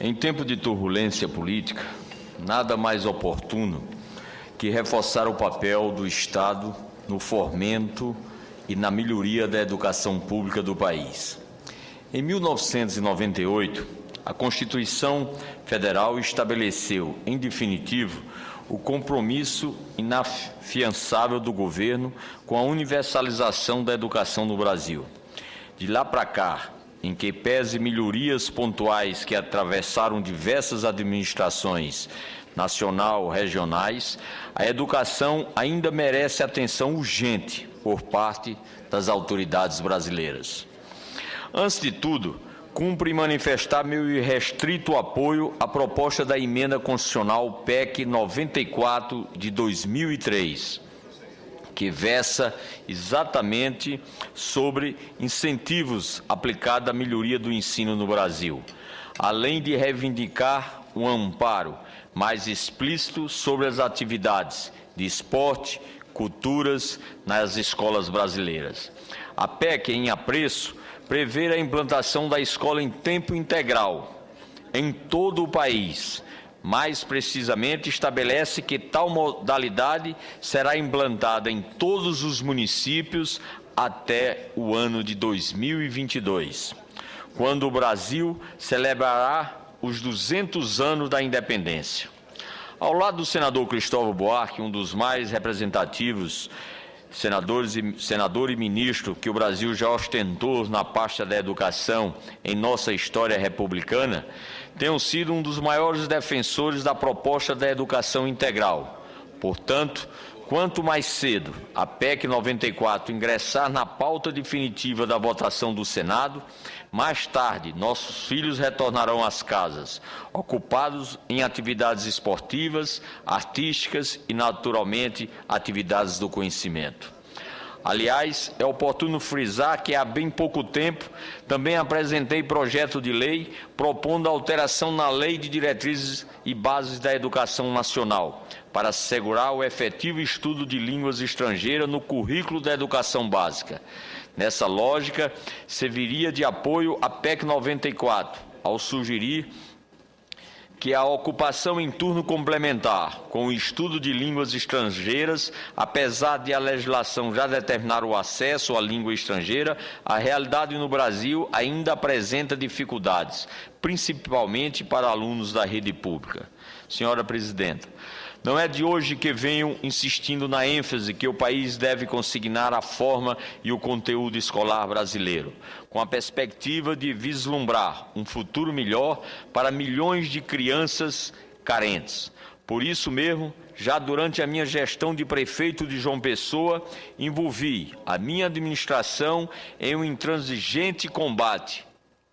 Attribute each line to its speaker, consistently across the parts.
Speaker 1: Em tempo de turbulência política, nada mais oportuno que reforçar o papel do Estado no fomento e na melhoria da educação pública do país. Em 1998, a Constituição Federal estabeleceu, em definitivo, o compromisso inafiançável do governo com a universalização da educação no Brasil. De lá para cá, em que pese melhorias pontuais que atravessaram diversas administrações nacional, regionais, a educação ainda merece atenção urgente por parte das autoridades brasileiras. Antes de tudo, cumpre manifestar meu irrestrito apoio à proposta da emenda constitucional PEC 94 de 2003, que versa exatamente sobre incentivos aplicados à melhoria do ensino no Brasil, além de reivindicar um amparo mais explícito sobre as atividades de esporte, culturas nas escolas brasileiras. A PEC, em apreço, prevê a implantação da escola em tempo integral em todo o país. Mais precisamente, estabelece que tal modalidade será implantada em todos os municípios até o ano de 2022, quando o Brasil celebrará os 200 anos da independência. Ao lado do senador Cristóvão Buarque, um dos mais representativos senador e ministro que o Brasil já ostentou na pasta da educação em nossa história republicana, tenho sido um dos maiores defensores da proposta da educação integral. Portanto, quanto mais cedo a PEC 94 ingressar na pauta definitiva da votação do Senado, mais tarde nossos filhos retornarão às casas, ocupados em atividades esportivas, artísticas e, naturalmente, atividades do conhecimento. Aliás, é oportuno frisar que há bem pouco tempo também apresentei projeto de lei propondo alteração na Lei de Diretrizes e Bases da Educação Nacional, para assegurar o efetivo estudo de línguas estrangeiras no currículo da educação básica. Nessa lógica, serviria de apoio à PEC 94, ao sugerir que a ocupação em turno complementar com o estudo de línguas estrangeiras, apesar de a legislação já determinar o acesso à língua estrangeira, a realidade no Brasil ainda apresenta dificuldades, principalmente para alunos da rede pública. Senhora Presidenta, não é de hoje que venho insistindo na ênfase que o país deve consignar a forma e o conteúdo escolar brasileiro, com a perspectiva de vislumbrar um futuro melhor para milhões de crianças carentes. Por isso mesmo, já durante a minha gestão de prefeito de João Pessoa, envolvi a minha administração em um intransigente combate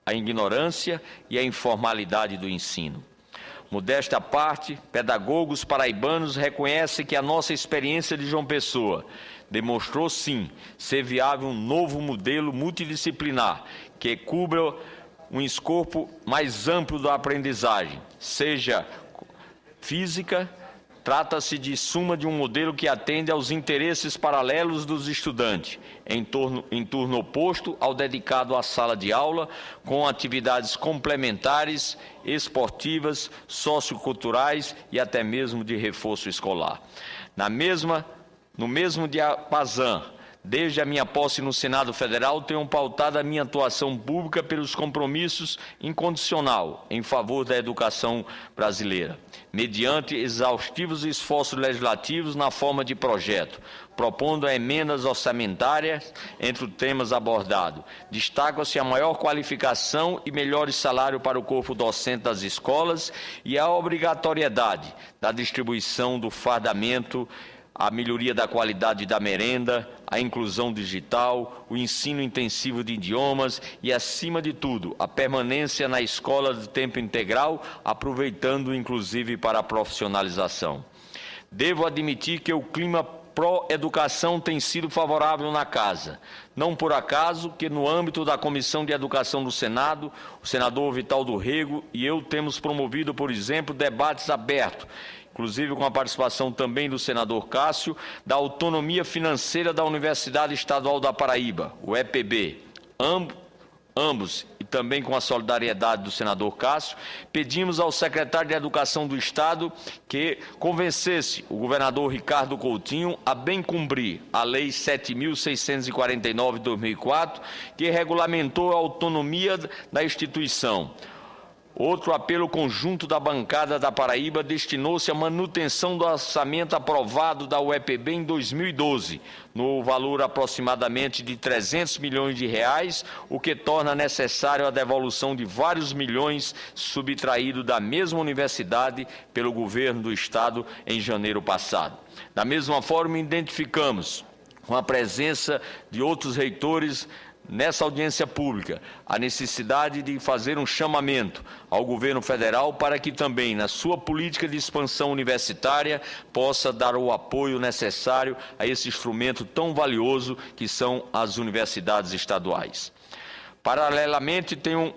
Speaker 1: à ignorância e à informalidade do ensino. Modéstia à parte, pedagogos paraibanos reconhecem que a nossa experiência de João Pessoa demonstrou, sim, ser viável um novo modelo multidisciplinar que cubra um escopo mais amplo da aprendizagem, seja física. Trata-se de suma de um modelo que atende aos interesses paralelos dos estudantes, em turno oposto ao dedicado à sala de aula, com atividades complementares, esportivas, socioculturais e até mesmo de reforço escolar. No mesmo diapasão, desde a minha posse no Senado Federal, tenho pautado a minha atuação pública pelos compromissos incondicional em favor da educação brasileira, mediante exaustivos esforços legislativos na forma de projeto, propondo emendas orçamentárias entre os temas abordados. Destaca-se a maior qualificação e melhores salários para o corpo docente das escolas e a obrigatoriedade da distribuição do fardamento, a melhoria da qualidade da merenda, a inclusão digital, o ensino intensivo de idiomas e, acima de tudo, a permanência na escola de tempo integral, aproveitando inclusive para a profissionalização. Devo admitir que o clima pró-educação tem sido favorável na Casa. Não por acaso que, no âmbito da Comissão de Educação do Senado, o senador Vital do Rego e eu temos promovido, por exemplo, debates abertos, inclusive com a participação também do senador Cássio, da autonomia financeira da Universidade Estadual da Paraíba, o EPB. Ambos, e também com a solidariedade do senador Cássio, pedimos ao secretário de Educação do Estado que convencesse o governador Ricardo Coutinho a bem cumprir a Lei 7.649 de 2004, que regulamentou a autonomia da instituição. Outro apelo conjunto da bancada da Paraíba destinou-se à manutenção do orçamento aprovado da UEPB em 2012, no valor aproximadamente de 300 milhões de reais, o que torna necessário a devolução de vários milhões subtraídos da mesma universidade pelo governo do Estado em janeiro passado. Da mesma forma, identificamos, com a presença de outros reitores nessa audiência pública, a necessidade de fazer um chamamento ao governo federal para que também, na sua política de expansão universitária, possa dar o apoio necessário a esse instrumento tão valioso que são as universidades estaduais. Paralelamente, tenho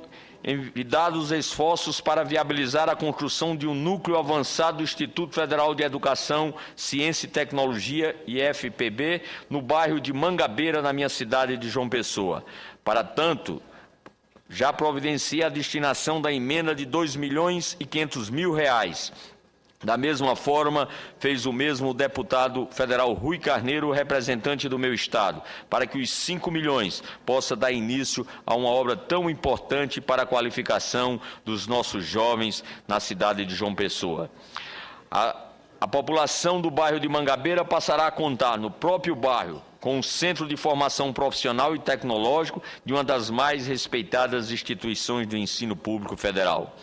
Speaker 1: envidado os esforços para viabilizar a construção de um núcleo avançado do Instituto Federal de Educação, Ciência e Tecnologia, IFPB, no bairro de Mangabeira, na minha cidade de João Pessoa. Para tanto, já providenciei a destinação da emenda de R$ 2.500.000. Da mesma forma, fez o mesmo o deputado federal Rui Carneiro, representante do meu estado, para que os 5 milhões possa dar início a uma obra tão importante para a qualificação dos nossos jovens na cidade de João Pessoa. A população do bairro de Mangabeira passará a contar no próprio bairro com um centro de formação profissional e tecnológico de uma das mais respeitadas instituições do ensino público federal.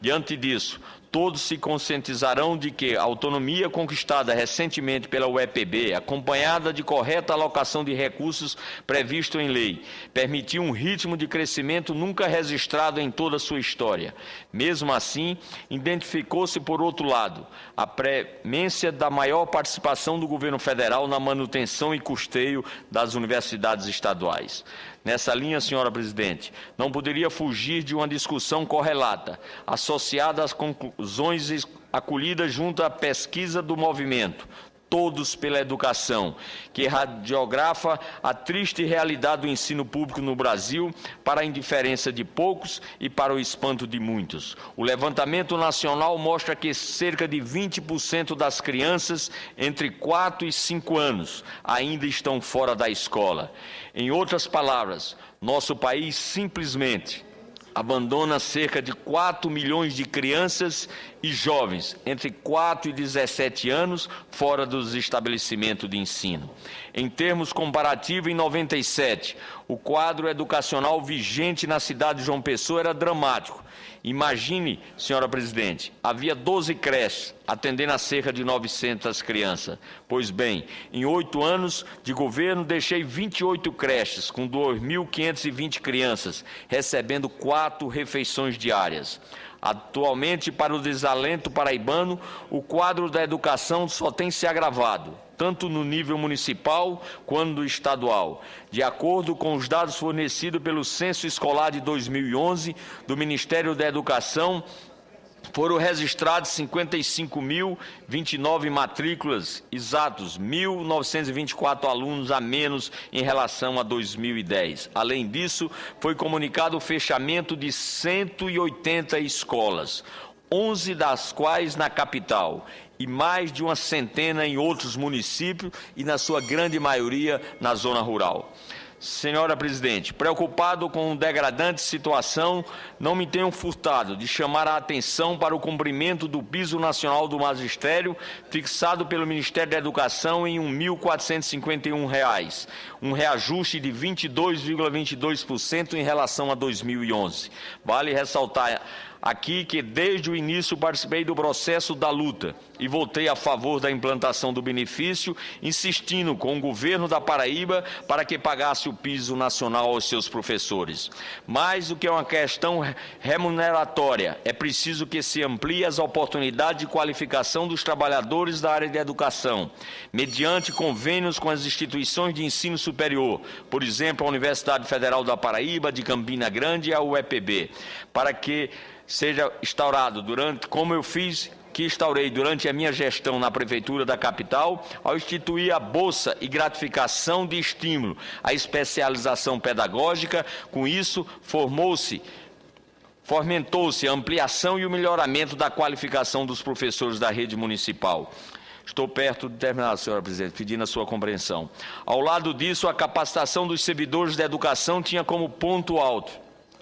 Speaker 1: Diante disso, todos se conscientizarão de que a autonomia conquistada recentemente pela UEPB, acompanhada de correta alocação de recursos previsto em lei, permitiu um ritmo de crescimento nunca registrado em toda a sua história. Mesmo assim, identificou-se, por outro lado, a premência da maior participação do governo federal na manutenção e custeio das universidades estaduais. Nessa linha, senhora presidente, não poderia fugir de uma discussão correlata, associada às conclusões acolhidas junto à pesquisa do movimento Todos pela Educação, que radiografa a triste realidade do ensino público no Brasil para a indiferença de poucos e para o espanto de muitos. O levantamento nacional mostra que cerca de 20% das crianças entre 4 e 5 anos ainda estão fora da escola. Em outras palavras, nosso país simplesmente abandona cerca de 4 milhões de crianças e jovens entre 4 e 17 anos fora dos estabelecimentos de ensino. Em termos comparativos, em 97, o quadro educacional vigente na cidade de João Pessoa era dramático. Imagine, senhora presidente, havia 12 creches atendendo a cerca de 900 crianças. Pois bem, em 8 anos de governo, deixei 28 creches com 2.520 crianças, recebendo 4 refeições diárias. Atualmente, para o desalento paraibano, o quadro da educação só tem se agravado, tanto no nível municipal quanto estadual. De acordo com os dados fornecidos pelo Censo Escolar de 2011 do Ministério da Educação, foram registrados 55.029 matrículas, exatos 1.924 alunos a menos em relação a 2010. Além disso, foi comunicado o fechamento de 180 escolas, 11 das quais na capital, e mais de uma centena em outros municípios e, na sua grande maioria, na zona rural. Senhora presidente, preocupado com a degradante situação, não me tenho furtado de chamar a atenção para o cumprimento do piso nacional do magistério, fixado pelo Ministério da Educação em R$ 1.451, um reajuste de 22,22% em relação a 2011. Vale ressaltar aqui que desde o início participei do processo da luta e votei a favor da implantação do benefício, insistindo com o governo da Paraíba para que pagasse o piso nacional aos seus professores. Mais do que uma questão remuneratória, é preciso que se amplie as oportunidades de qualificação dos trabalhadores da área de educação, mediante convênios com as instituições de ensino superior, por exemplo, a Universidade Federal da Paraíba, de Campina Grande e a UEPB, para que seja instaurado como eu instaurei durante a minha gestão na Prefeitura da capital, ao instituir a bolsa e gratificação de estímulo à especialização pedagógica. Com isso, formou-se Fomentou-se a ampliação e o melhoramento da qualificação dos professores da rede municipal. Estou perto de terminar, senhora presidente, pedindo a sua compreensão. Ao lado disso, a capacitação dos servidores da educação tinha como ponto alto,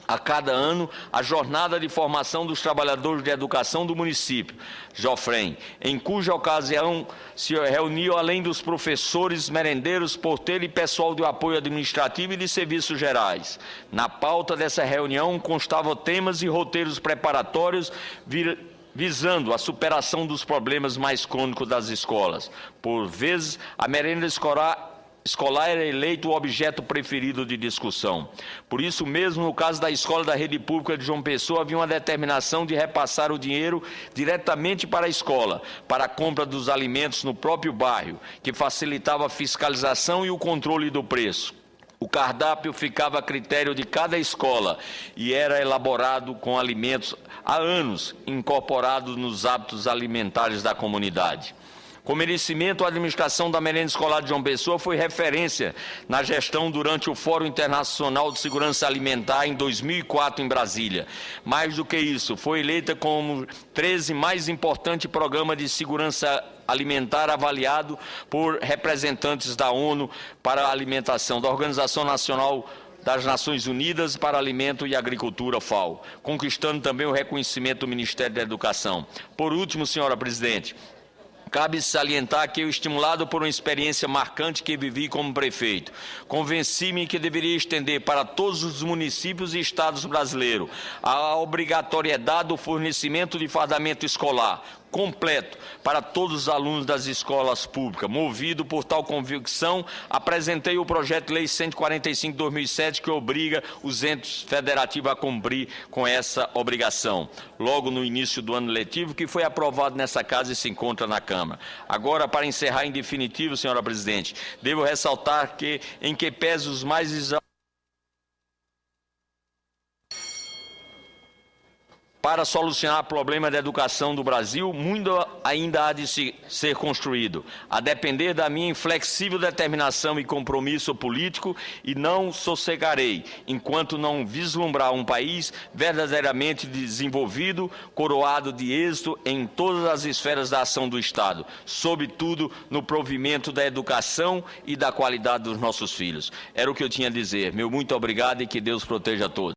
Speaker 1: a cada ano, a jornada de formação dos trabalhadores de educação do município, JOFREM, em cuja ocasião se reuniu, além dos professores, merendeiros, porteiros e pessoal de apoio administrativo e de serviços gerais. Na pauta dessa reunião constavam temas e roteiros preparatórios visando a superação dos problemas mais crônicos das escolas. Por vezes, a merenda escolar era eleito o objeto preferido de discussão. Por isso mesmo, no caso da escola da rede pública de João Pessoa, havia uma determinação de repassar o dinheiro diretamente para a escola, para a compra dos alimentos no próprio bairro, que facilitava a fiscalização e o controle do preço. O cardápio ficava a critério de cada escola e era elaborado com alimentos há anos incorporados nos hábitos alimentares da comunidade. Com merecimento, a administração da merenda escolar de João Pessoa foi referência na gestão durante o Fórum Internacional de Segurança Alimentar em 2004 em Brasília. Mais do que isso, foi eleita como 13 mais importante programa de segurança alimentar avaliado por representantes da ONU para a alimentação, da Organização Nacional das Nações Unidas para Alimento e Agricultura, FAO, conquistando também o reconhecimento do Ministério da Educação. Por último, senhora presidente, cabe salientar que eu, estimulado por uma experiência marcante que vivi como prefeito, convenci-me que deveria estender para todos os municípios e estados brasileiros a obrigatoriedade do fornecimento de fardamento escolar completo para todos os alunos das escolas públicas. Movido por tal convicção, apresentei o projeto de lei 145/2007, que obriga os entes federativos a cumprir com essa obrigação, logo no início do ano letivo, que foi aprovado nessa casa e se encontra na Câmara. Agora, para encerrar em definitivo, senhora presidente, devo ressaltar que, em que pese os mais para solucionar o problema da educação do Brasil, muito ainda há de ser construído, a depender da minha inflexível determinação e compromisso político, e não sossegarei enquanto não vislumbrar um país verdadeiramente desenvolvido, coroado de êxito em todas as esferas da ação do Estado, sobretudo no provimento da educação e da qualidade dos nossos filhos. Era o que eu tinha a dizer. Meu muito obrigado e que Deus proteja a todos.